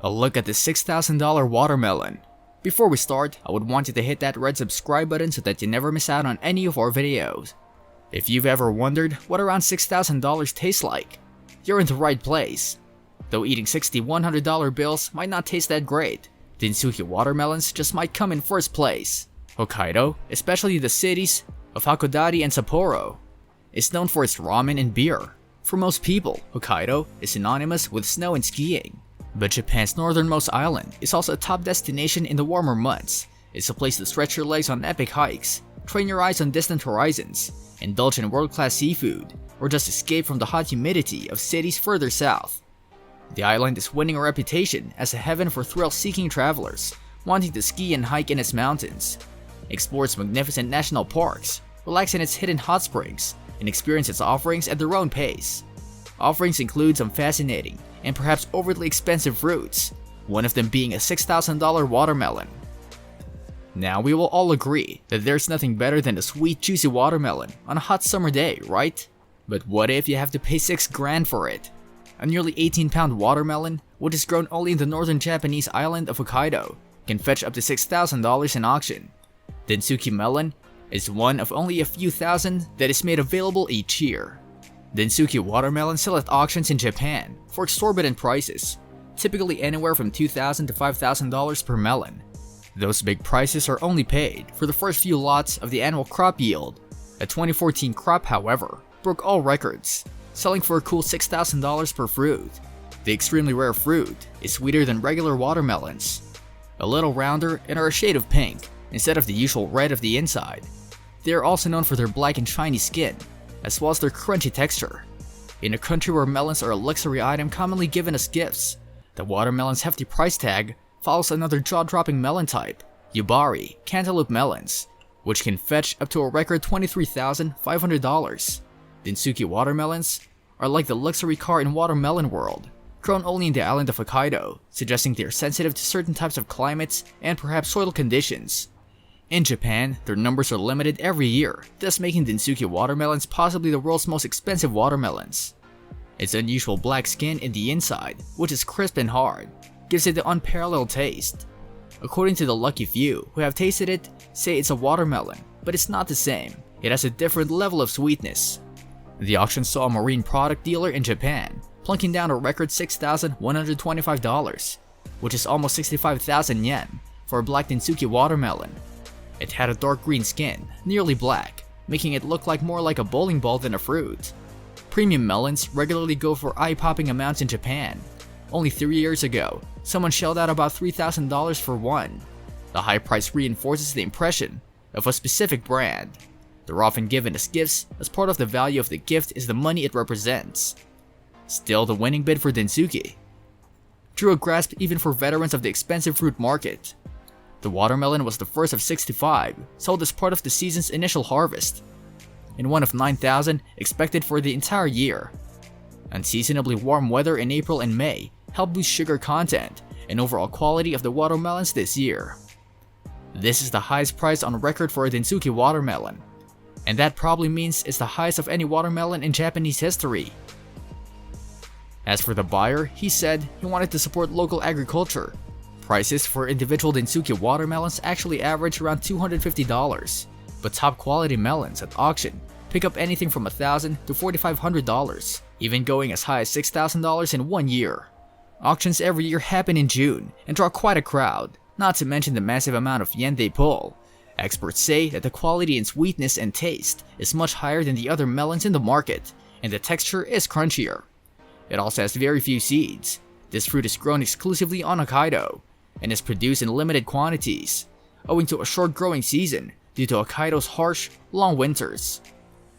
A look at the $6,000 watermelon. Before we start, I would want you to hit that red subscribe button so that you never miss out on any of our videos. If you've ever wondered what around $6,000 tastes like, you're in the right place. Though eating $60, $100 bills might not taste that great, Densuki watermelons just might come in first place. Hokkaido, especially the cities of Hakodate and Sapporo, is known for its ramen and beer. For most people, Hokkaido is synonymous with snow and skiing. But Japan's northernmost island is also a top destination in the warmer months. It's a place to stretch your legs on epic hikes, train your eyes on distant horizons, indulge in world-class seafood, or just escape from the hot humidity of cities further south. The island is winning a reputation as a heaven for thrill-seeking travelers wanting to ski and hike in its mountains, explore its magnificent national parks, relax in its hidden hot springs, and experience its offerings at their own pace. Offerings include some fascinating and perhaps overly expensive fruits, one of them being a $6,000 watermelon. Now we will all agree that there's nothing better than a sweet juicy watermelon on a hot summer day, right? But what if you have to pay $6,000 for it? A nearly 18-pound watermelon, which is grown only in the northern Japanese island of Hokkaido, can fetch up to $6,000 in auction. Densuki melon is one of only a few thousand that is made available each year. Densuki watermelons sell at auctions in Japan for exorbitant prices, typically anywhere from $2,000 to $5,000 per melon. Those big prices are only paid for the first few lots of the annual crop yield. A 2014 crop, however, broke all records, selling for a cool $6,000 per fruit. The extremely rare fruit is sweeter than regular watermelons, a little rounder and are a shade of pink instead of the usual red of the inside. They are also known for their black and shiny skin, as well as their crunchy texture. In a country where melons are a luxury item commonly given as gifts, the watermelon's hefty price tag follows another jaw-dropping melon type, Yubari cantaloupe melons, which can fetch up to a record $23,500. Densuki watermelons are like the luxury car in watermelon world, grown only in the island of Hokkaido, suggesting they are sensitive to certain types of climates and perhaps soil conditions. In Japan, their numbers are limited every year, thus making Densuki watermelons possibly the world's most expensive watermelons. Its unusual black skin in the inside, which is crisp and hard, gives it the unparalleled taste. According to the lucky few who have tasted it, say it's a watermelon, but it's not the same. It has a different level of sweetness. The auction saw a marine product dealer in Japan plunking down a record $6,125, which is almost 65,000 yen, for a black Densuki watermelon. It had a dark green skin, nearly black, making it look more like a bowling ball than a fruit. Premium melons regularly go for eye-popping amounts in Japan. Only 3 years ago, someone shelled out about $3,000 for one. The high price reinforces the impression of a specific brand. They're often given as gifts, as part of the value of the gift is the money it represents. Still, the winning bid for Densuki drew a grasp even for veterans of the expensive fruit market. The watermelon was the first of 65, sold as part of the season's initial harvest, and one of 9,000 expected for the entire year. Unseasonably warm weather in April and May helped boost sugar content and overall quality of the watermelons this year. This is the highest price on record for a Densuki watermelon, and that probably means it's the highest of any watermelon in Japanese history. As for the buyer, he said he wanted to support local agriculture. Prices for individual Densuki watermelons actually average around $250, but top quality melons at auction pick up anything from $1,000 to $4,500, even going as high as $6,000 in 1 year. Auctions every year happen in June and draw quite a crowd, not to mention the massive amount of yen they pull. Experts say that the quality in sweetness and taste is much higher than the other melons in the market, and the texture is crunchier. It also has very few seeds. This fruit is grown exclusively on Hokkaido, and is produced in limited quantities, owing to a short growing season due to Hokkaido's harsh, long winters.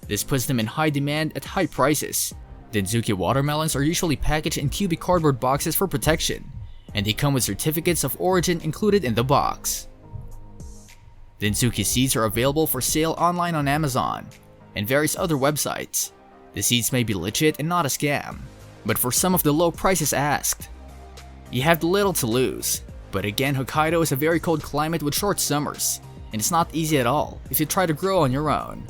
This puts them in high demand at high prices. Densuki watermelons are usually packaged in cubic cardboard boxes for protection, and they come with certificates of origin included in the box. Densuki seeds are available for sale online on Amazon and various other websites. The seeds may be legit and not a scam, but for some of the low prices asked, you have little to lose. But again, Hokkaido is a very cold climate with short summers, and it's not easy at all if you try to grow on your own.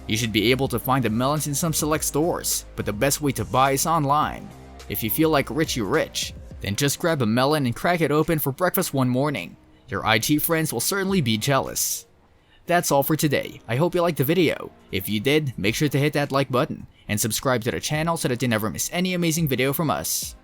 You should be able to find the melons in some select stores, but the best way to buy is online. If you feel like Richie Rich, then just grab a melon and crack it open for breakfast one morning. Your IG friends will certainly be jealous. That's all for today. I hope you liked the video. If you did, make sure to hit that like button and subscribe to the channel so that you never miss any amazing video from us.